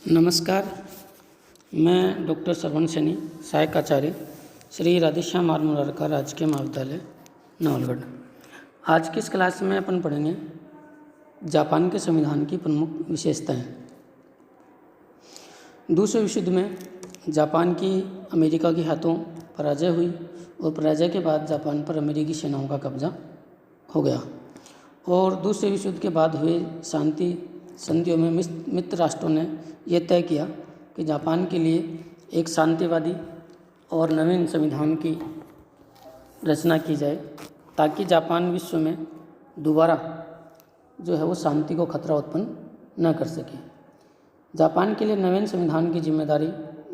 नमस्कार। मैं डॉक्टर श्रवण सैनी, सहायक आचार्य, श्री राधेश्याम मारमुरारका राजकीय महाविद्यालय नवलगढ़। आज की इस क्लास में अपन पढ़ेंगे जापान के संविधान की प्रमुख विशेषताएं। दूसरे विश्व युद्ध में जापान की अमेरिका के हाथों पराजय हुई और पराजय के बाद जापान पर अमेरिकी सेनाओं का कब्जा हो गया और दूसरे विश्व युद्ध के बाद हुए शांति संधियों में मित्र राष्ट्रों ने यह तय किया कि जापान के लिए एक शांतिवादी और नवीन संविधान की रचना की जाए ताकि जापान विश्व में दोबारा जो है वो शांति को खतरा उत्पन्न न कर सके। जापान के लिए नवीन संविधान की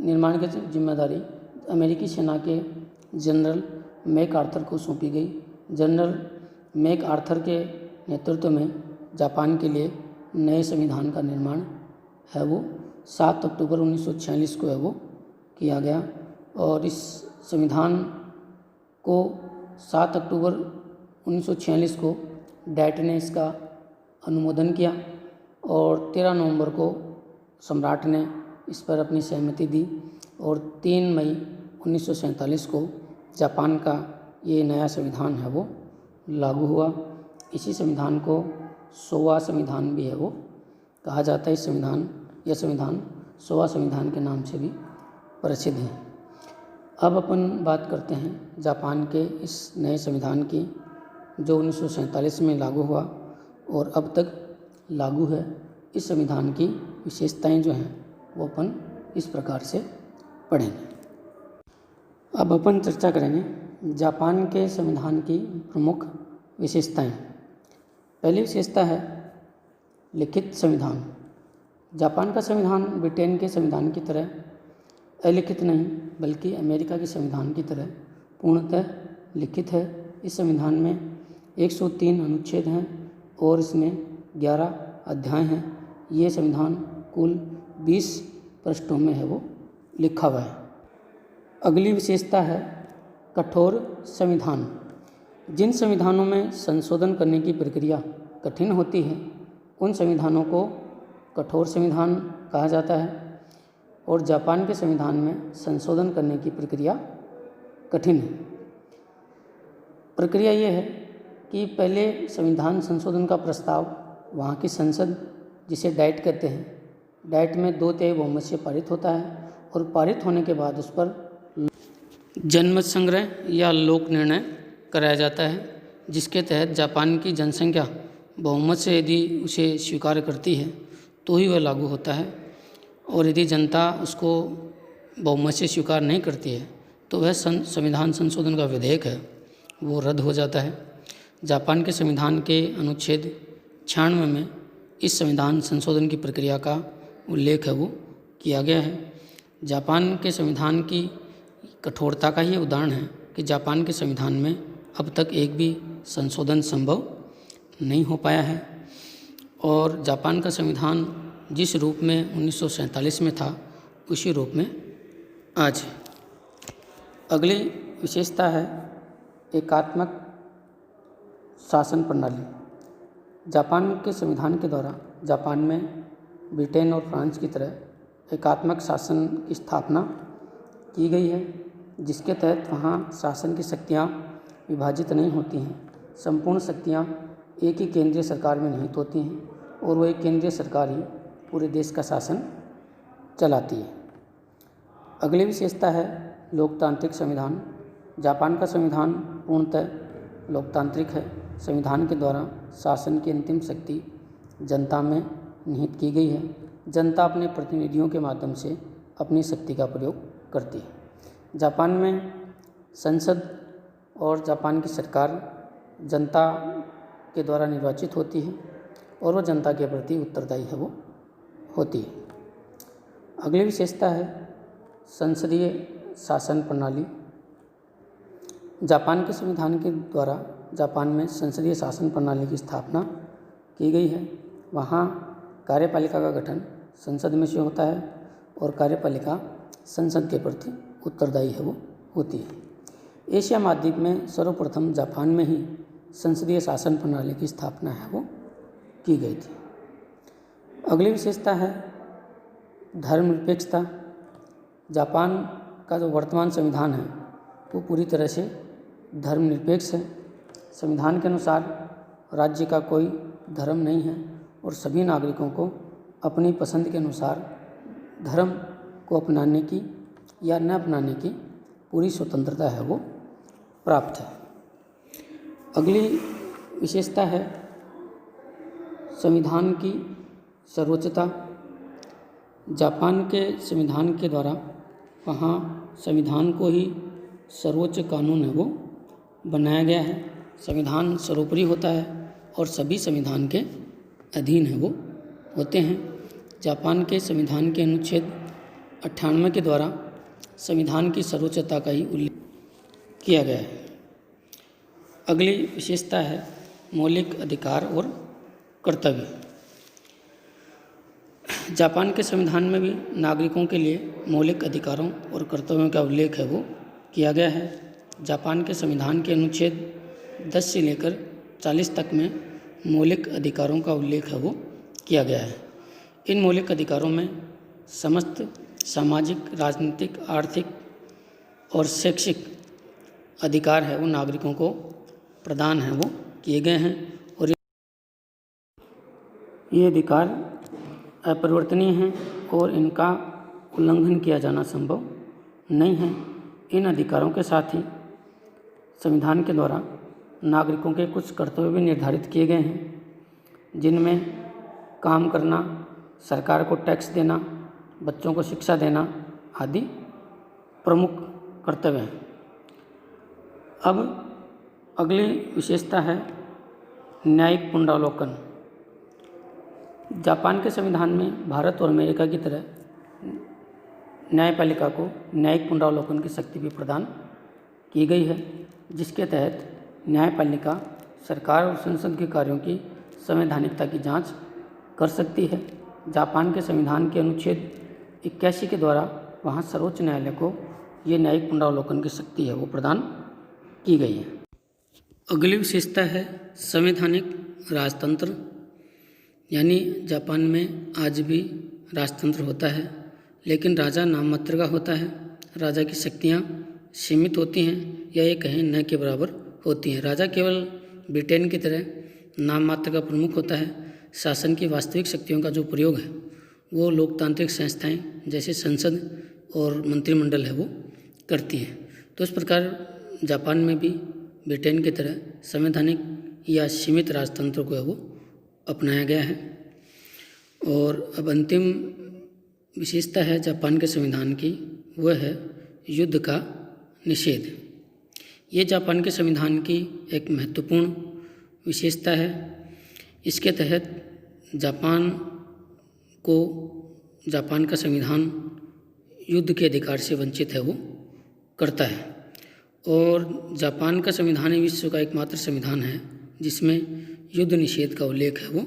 निर्माण की जिम्मेदारी अमेरिकी सेना के जनरल मैक आर्थर को सौंपी गई। जनरल मैक आर्थर के नेतृत्व में जापान के लिए नए संविधान का निर्माण है वो 7 अक्टूबर 1946 को है वो किया गया और इस संविधान को 7 अक्टूबर 1946 को डैट ने इसका अनुमोदन किया और 13 नवंबर को सम्राट ने इस पर अपनी सहमति दी और 3 मई 1947 को जापान का ये नया संविधान है वो लागू हुआ। इसी संविधान को सोवा संविधान भी है वो कहा जाता है। यह संविधान सोवा संविधान के नाम से भी प्रसिद्ध है। अब अपन बात करते हैं जापान के इस नए संविधान की जो 1947 में लागू हुआ और अब तक लागू है। इस संविधान की विशेषताएं जो हैं वो अपन इस प्रकार से पढ़ेंगे। अब अपन चर्चा करेंगे जापान के संविधान की प्रमुख विशेषताएं। पहली विशेषता है लिखित संविधान। जापान का संविधान ब्रिटेन के संविधान की तरह अलिखित नहीं बल्कि अमेरिका के संविधान की तरह पूर्णतः लिखित है। इस संविधान में 103 अनुच्छेद हैं और इसमें 11 अध्याय हैं। ये संविधान कुल 20 पृष्ठों में है वो लिखा हुआ है। अगली विशेषता है कठोर संविधान। जिन संविधानों में संशोधन करने की प्रक्रिया कठिन होती है उन संविधानों को कठोर संविधान कहा जाता है और जापान के संविधान में संशोधन करने की प्रक्रिया कठिन है। प्रक्रिया ये है कि पहले संविधान संशोधन का प्रस्ताव वहाँ की संसद जिसे डाइट कहते हैं, डाइट में 2/3 बहुमत से पारित होता है और पारित होने के बाद उस पर जनमत संग्रह या लोक निर्णय कराया जाता है जिसके तहत जापान की जनसंख्या बहुमत से यदि उसे स्वीकार करती है तो ही वह लागू होता है और यदि जनता उसको बहुमत से स्वीकार नहीं करती है तो वह संविधान संशोधन का विधेयक है वो रद्द हो जाता है। जापान के संविधान के अनुच्छेद 96 में इस संविधान संशोधन की प्रक्रिया का उल्लेख है वो किया गया है। जापान के संविधान की कठोरता का ये उदाहरण है कि जापान के संविधान में अब तक एक भी संशोधन संभव नहीं हो पाया है और जापान का संविधान जिस रूप में 1947 में था उसी रूप में आज है। अगली विशेषता है एकात्मक शासन प्रणाली। जापान के संविधान के द्वारा जापान में ब्रिटेन और फ्रांस की तरह एकात्मक शासन की स्थापना की गई है जिसके तहत वहाँ शासन की शक्तियाँ विभाजित नहीं होती हैं। संपूर्ण शक्तियाँ एक ही केंद्रीय सरकार में निहित होती हैं और वह एक केंद्रीय सरकार ही पूरे देश का शासन चलाती है। अगली विशेषता है लोकतांत्रिक संविधान। जापान का संविधान पूर्णतः लोकतांत्रिक है। संविधान के द्वारा शासन की अंतिम शक्ति जनता में निहित की गई है। जनता अपने प्रतिनिधियों के माध्यम से अपनी शक्ति का प्रयोग करती है। जापान में संसद और जापान की सरकार जनता के द्वारा निर्वाचित होती है और वह जनता के प्रति उत्तरदायी है वो होती है। अगली विशेषता है संसदीय शासन प्रणाली। जापान के संविधान के द्वारा जापान में संसदीय शासन प्रणाली की स्थापना की गई है। वहाँ कार्यपालिका का गठन संसद में से होता है और कार्यपालिका संसद के प्रति उत्तरदायी है वो होती है। एशिया महाद्वीप में सर्वप्रथम जापान में ही संसदीय शासन प्रणाली की स्थापना है वो की गई थी। अगली विशेषता है धर्मनिरपेक्षता। जापान का जो वर्तमान संविधान है वो पूरी तरह से धर्मनिरपेक्ष है। संविधान के अनुसार राज्य का कोई धर्म नहीं है और सभी नागरिकों को अपनी पसंद के अनुसार धर्म को अपनाने की या न अपनाने की पूरी स्वतंत्रता है वो प्राप्त है। अगली विशेषता है संविधान की सर्वोच्चता। जापान के संविधान के द्वारा वहाँ संविधान को ही सर्वोच्च कानून है वो बनाया गया है। संविधान सर्वोपरि होता है और सभी संविधान के अधीन है वो होते हैं। जापान के संविधान के अनुच्छेद 98 के द्वारा संविधान की सर्वोच्चता का ही उल्लेख किया गया है। अगली विशेषता है मौलिक अधिकार और कर्तव्य। जापान के संविधान में भी नागरिकों के लिए मौलिक अधिकारों और कर्तव्यों का उल्लेख है वो किया गया है। जापान के संविधान के अनुच्छेद 10 से लेकर 40 तक में मौलिक अधिकारों का उल्लेख है वो किया गया है। इन मौलिक अधिकारों में समस्त सामाजिक, राजनीतिक, आर्थिक और शैक्षिक अधिकार है वो नागरिकों को प्रदान है वो किए गए हैं और ये अधिकार अपरिवर्तनीय हैं और इनका उल्लंघन किया जाना संभव नहीं है। इन अधिकारों के साथ ही संविधान के द्वारा नागरिकों के कुछ कर्तव्य भी निर्धारित किए गए हैं, जिनमें काम करना, सरकार को टैक्स देना, बच्चों को शिक्षा देना आदि प्रमुख कर्तव्य हैं। अब अगली विशेषता है न्यायिक पुनरावलोकन। जापान के संविधान में भारत और अमेरिका की तरह न्यायपालिका को न्यायिक पुनरावलोकन की शक्ति भी प्रदान की गई है, जिसके तहत न्यायपालिका सरकार और संसद के कार्यों की संवैधानिकता की जांच कर सकती है। जापान के संविधान के अनुच्छेद 81 के द्वारा वहाँ सर्वोच्च न्यायालय को ये न्यायिक पुनरावलोकन की शक्ति है वो प्रदान की गई है। अगली विशेषता है संवैधानिक राजतंत्र, यानी जापान में आज भी राजतंत्र होता है, लेकिन राजा नाम मात्र का होता है। राजा की शक्तियाँ सीमित होती हैं या ये कहें न के बराबर होती हैं। राजा केवल ब्रिटेन की तरह नाम मात्र का प्रमुख होता है। शासन की वास्तविक शक्तियों का जो प्रयोग है वो लोकतांत्रिक संस्थाएं जैसे संसद और मंत्रिमंडल है वो करती हैं। तो इस प्रकार जापान में भी ब्रिटेन की तरह संवैधानिक या सीमित राजतंत्र को है वो अपनाया गया है। और अब अंतिम विशेषता है जापान के संविधान की, वह है युद्ध का निषेध। ये जापान के संविधान की एक महत्वपूर्ण विशेषता है। इसके तहत जापान का संविधान युद्ध के अधिकार से वंचित है वो करता है। और जापान का संविधान ही विश्व का एकमात्र संविधान है जिसमें युद्ध निषेध का उल्लेख है वो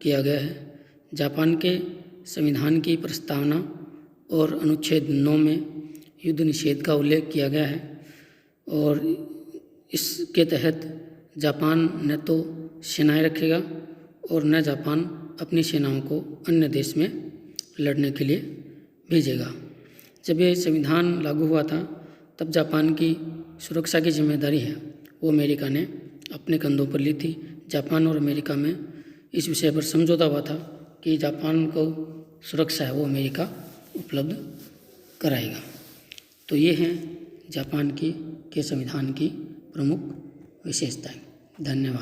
किया गया है। जापान के संविधान की प्रस्तावना और अनुच्छेद 9 में युद्ध निषेध का उल्लेख किया गया है और इसके तहत जापान न तो सेनाएं रखेगा और न जापान अपनी सेनाओं को अन्य देश में लड़ने के लिए भेजेगा। जब ये संविधान लागू हुआ था तब जापान की सुरक्षा की जिम्मेदारी है वो अमेरिका ने अपने कंधों पर ली थी। जापान और अमेरिका में इस विषय पर समझौता हुआ था कि जापान को सुरक्षा है वो अमेरिका उपलब्ध कराएगा। तो ये हैं जापान के संविधान की प्रमुख विशेषताएं। धन्यवाद।